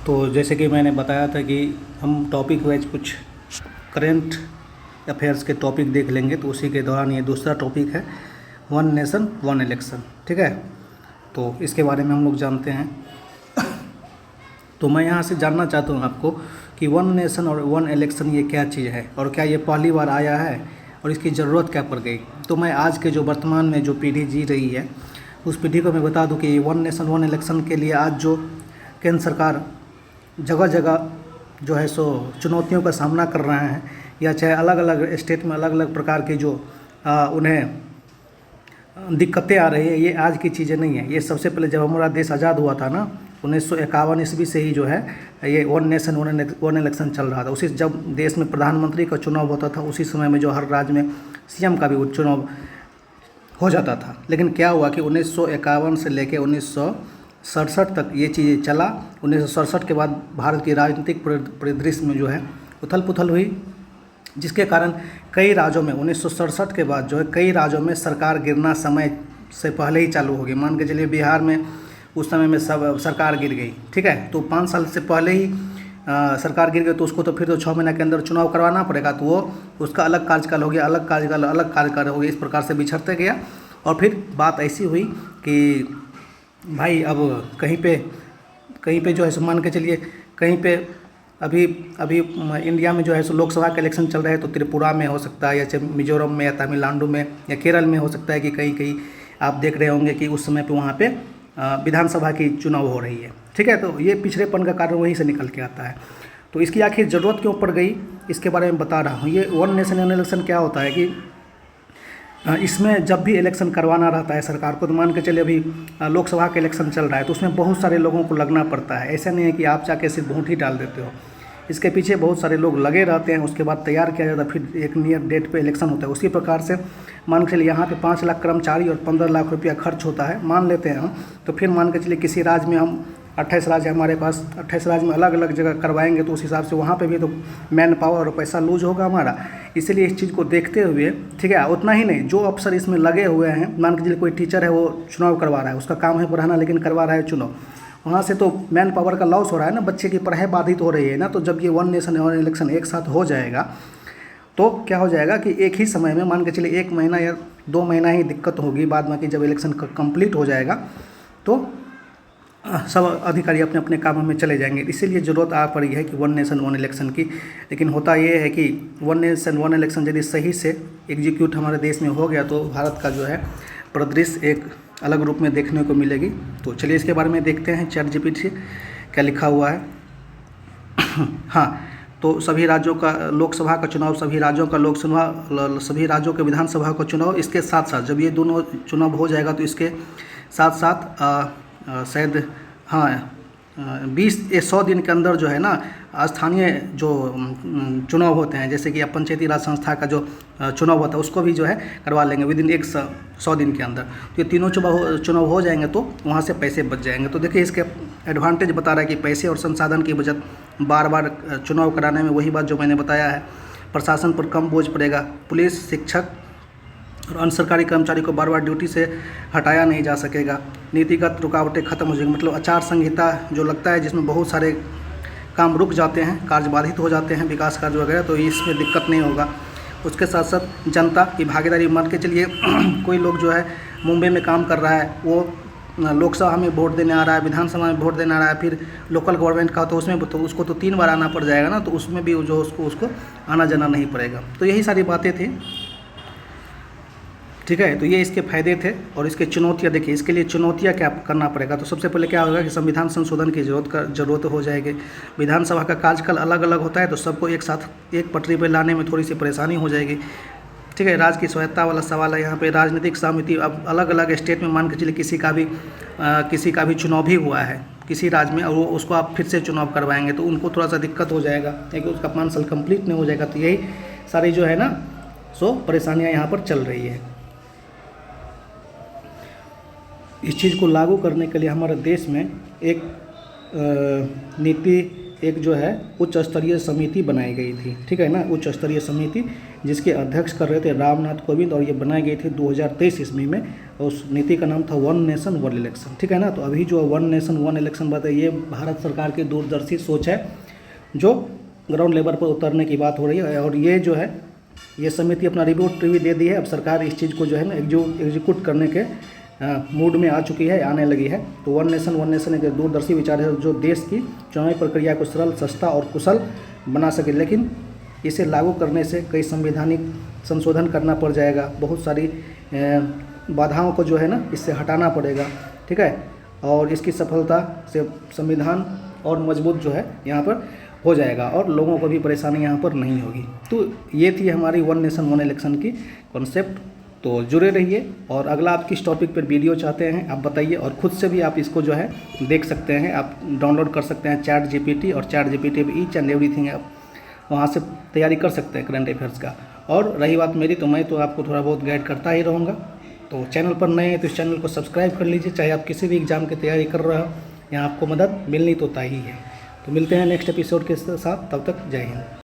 तो जैसे कि मैंने बताया था कि हम टॉपिक वाइज कुछ करेंट अफेयर्स के टॉपिक देख लेंगे, तो उसी के दौरान ये दूसरा टॉपिक है वन नेशन वन इलेक्शन। ठीक है, तो इसके बारे में हम लोग जानते हैं। तो मैं यहाँ से जानना चाहता हूँ आपको कि वन नेशन और वन इलेक्शन ये क्या चीज़ है और क्या ये पहली बार आया है और इसकी ज़रूरत क्या पड़ गई। तो मैं आज के जो वर्तमान में जो पीढ़ी जी रही है उस पीढ़ी को मैं बता दूं कि वन नेशन वन इलेक्शन के लिए आज जो केंद्र सरकार जगह जगह जो है सो चुनौतियों का सामना कर रहे हैं, या चाहे अलग अलग स्टेट में अलग अलग प्रकार की जो उन्हें दिक्कतें आ रही है, ये आज की चीज़ें नहीं है। ये सबसे पहले जब हमारा देश आज़ाद हुआ था ना 1951 ईस्वी से ही जो है ये वन नेशन वन इलेक्शन चल रहा था। उसी जब देश में प्रधानमंत्री का चुनाव होता था उसी समय में जो हर राज्य में सीएम का भी चुनाव हो जाता था। लेकिन क्या हुआ कि 1951 से लेकर 1967 तक ये चीज़ें चला। 1967 के बाद भारत की राजनीतिक परिदृश्य में जो है उथल पुथल हुई, जिसके कारण कई राज्यों में 1967 के बाद जो है कई राज्यों में सरकार गिरना समय से पहले ही चालू हो गई। मान के चलिए बिहार में उस समय में सब सरकार गिर गई। ठीक है, तो 5 साल से पहले ही सरकार गिर गई तो उसको तो फिर तो 6 महीने के अंदर चुनाव करवाना पड़ेगा। तो वो उसका अलग कार्यकाल हो गया, अलग कार्यकाल हो गया, इस प्रकार से बिछड़ते गया। और फिर बात ऐसी हुई कि भाई अब कहीं पे जो है सो मान के चलिए कहीं पे अभी इंडिया में जो है सो लोकसभा का इलेक्शन चल रहा है, तो त्रिपुरा में हो सकता है, या चाहे मिजोरम में, या तमिलनाडु में, या केरल में हो सकता है कि कहीं कहीं आप देख रहे होंगे कि उस समय पे वहाँ पे विधानसभा की चुनाव हो रही है। ठीक है, तो ये पिछड़ेपन का कारण वहीं से निकल के आता है। तो इसकी आखिर ज़रूरत क्यों पड़ गई इसके बारे में बता रहा हूँ। ये वन नेशन वन इलेक्शन क्या होता है कि इसमें जब भी इलेक्शन करवाना रहता है सरकार को, तो मान के चलिए अभी लोकसभा का इलेक्शन चल रहा है तो उसमें बहुत सारे लोगों को लगना पड़ता है। ऐसा नहीं है कि आप जाके सिर्फ वोट ही डाल देते हो, इसके पीछे बहुत सारे लोग लगे रहते हैं। उसके बाद तैयार किया जाता है, फिर एक नियर डेट पे इलेक्शन होता है। उसी प्रकार से मान के चलिए यहाँ पे 5 लाख कर्मचारी और 15 लाख रुपया खर्च होता है, मान लेते हैं हम। तो फिर मान के चलिए किसी राज्य में हम 28 राज्य हमारे पास, 28 राज्य में अलग अलग जगह करवाएंगे, तो उस हिसाब से वहाँ पे भी तो मैन पावर और पैसा लूज होगा हमारा। इसलिए इस चीज़ को देखते हुए, ठीक है, उतना ही नहीं, जो अफसर इसमें लगे हुए हैं, मान के चलिए कोई टीचर है वो चुनाव करवा रहा है, उसका काम है पढ़ाना लेकिन करवा रहा है चुनाव, वहाँ से तो मैन पावर का लॉस हो रहा है ना, बच्चे की पढ़ाई बाधित हो रही है ना। तो जब ये वन नेशन वन इलेक्शन एक साथ हो जाएगा तो क्या हो जाएगा कि एक ही समय में मान के चलिए 1 महीना या 2 महीना ही दिक्कत होगी, बाद में कि जब इलेक्शन कंप्लीट हो जाएगा तो सब अधिकारी अपने अपने कामों में चले जाएंगे। इसीलिए ज़रूरत आ पड़ी है कि वन नेशन वन इलेक्शन की। लेकिन होता ये है कि वन नेशन वन इलेक्शन यदि सही से एग्जीक्यूट हमारे देश में हो गया तो भारत का जो है परिदृश्य एक अलग रूप में देखने को मिलेगी। तो चलिए इसके बारे में देखते हैं चैट जीपीटी क्या लिखा हुआ है। हाँ, तो सभी राज्यों का लोकसभा का चुनाव, सभी राज्यों का लोकसभा, सभी राज्यों के विधानसभा का चुनाव, इसके साथ साथ जब ये दोनों चुनाव हो जाएगा तो इसके साथ साथ शायद हाँ 100 दिन के अंदर जो है ना स्थानीय जो चुनाव होते हैं, जैसे कि अब पंचायती राज संस्था का जो चुनाव होता है उसको भी जो है करवा लेंगे विदिन 100 दिन के अंदर। तो ये तीनों चुनाव हो जाएंगे तो वहाँ से पैसे बच जाएंगे। तो देखिए इसके एडवांटेज बता रहा है कि पैसे और संसाधन की बचत, बार बार चुनाव कराने में वही बात जो मैंने बताया है, प्रशासन पर कम बोझ पड़ेगा, पुलिस, शिक्षक और अन्य सरकारी कर्मचारी को बार बार ड्यूटी से हटाया नहीं जा सकेगा, नीतिगत रुकावटें खत्म हो जाएंगी। मतलब आचार संहिता जो लगता है जिसमें बहुत सारे काम रुक जाते हैं, कार्य बाधित हो जाते हैं, विकास कार्य वगैरह, तो इसमें दिक्कत नहीं होगा। उसके साथ साथ जनता की भागीदारी, मान के चलिए कोई लोग जो है मुंबई में काम कर रहा है, वो लोकसभा में वोट देने आ रहा है, विधानसभा में वोट देने आ रहा है, फिर लोकल गवर्नमेंट का तो उसमें तो उसको तो 3 बार आना पड़ जाएगा ना, तो उसमें भी जो उसको आना जाना नहीं पड़ेगा। तो यही सारी बातें थी। ठीक है, तो ये इसके फ़ायदे थे। और इसके चुनौतियाँ देखिए, इसके लिए चुनौतियाँ क्या करना पड़ेगा। तो सबसे पहले क्या होगा कि संविधान संशोधन की ज़रूरत हो जाएगी। विधानसभा का कार्यकाल अलग अलग होता है तो सबको एक साथ एक पटरी पर लाने में थोड़ी सी परेशानी हो जाएगी। ठीक है, राज्य की स्वायत्ता वाला सवाल है यहाँ पे। राजनीतिक सहमति, अब अलग अलग स्टेट में मान के चलिए किसी का भी चुनाव भी हुआ है किसी राज्य में और वो उसको आप फिर से चुनाव करवाएंगे तो उनको थोड़ा सा दिक्कत हो जाएगा, क्योंकि उसका 5 साल कंप्लीट नहीं हो जाएगा। तो यही सारी जो है ना सो परेशानियाँ यहाँ पर चल रही है। इस चीज़ को लागू करने के लिए हमारे देश में एक नीति एक जो है उच्च स्तरीय समिति बनाई गई थी, ठीक है ना, उच्च स्तरीय समिति जिसके अध्यक्ष कर रहे थे रामनाथ कोविंद, और ये बनाई गई थी 2023 ईस्वी में। और उस नीति का नाम था वन नेशन वन इलेक्शन, ठीक है ना। तो अभी जो वन नेशन वन इलेक्शन बात है, ये भारत सरकार की दूरदर्शी सोच है जो ग्राउंड लेवल पर उतरने की बात हो रही है। और ये जो है ये समिति अपना रिपोर्ट भी दे दी है। अब सरकार इस चीज़ को जो है ना एग्जीक्यूट करने के मूड में आ चुकी है, आने लगी है। तो वन नेशन एक दूरदर्शी विचार है जो देश की चुनावी प्रक्रिया को सरल, सस्ता और कुशल बना सके। लेकिन इसे लागू करने से कई संवैधानिक संशोधन करना पड़ जाएगा, बहुत सारी बाधाओं को जो है ना इससे हटाना पड़ेगा, ठीक है। और इसकी सफलता से संविधान और मजबूत जो है यहाँ पर हो जाएगा और लोगों को भी परेशानी यहाँ पर नहीं होगी। तो ये थी हमारी वन नेशन वन इलेक्शन की कॉन्सेप्ट। तो जुड़े रहिए, और अगला आप किस टॉपिक पर वीडियो चाहते हैं आप बताइए, और ख़ुद से भी आप इसको जो है देख सकते हैं, आप डाउनलोड कर सकते हैं चैट जीपीटी, और चैट जीपीटी में ईच एंड एवरीथिंग आप वहाँ से तैयारी कर सकते हैं करंट अफेयर्स का। और रही बात मेरी, तो मैं तो आपको थोड़ा बहुत गाइड करता ही रहूँगा। तो चैनल पर नए हैं तो इस चैनल को सब्सक्राइब कर लीजिए, चाहे आप किसी भी एग्ज़ाम की तैयारी कर रहे हो, यहाँ आपको मदद मिलनी तो तय ही है। तो मिलते हैं नेक्स्ट एपिसोड के साथ, तब तक जय हिंद।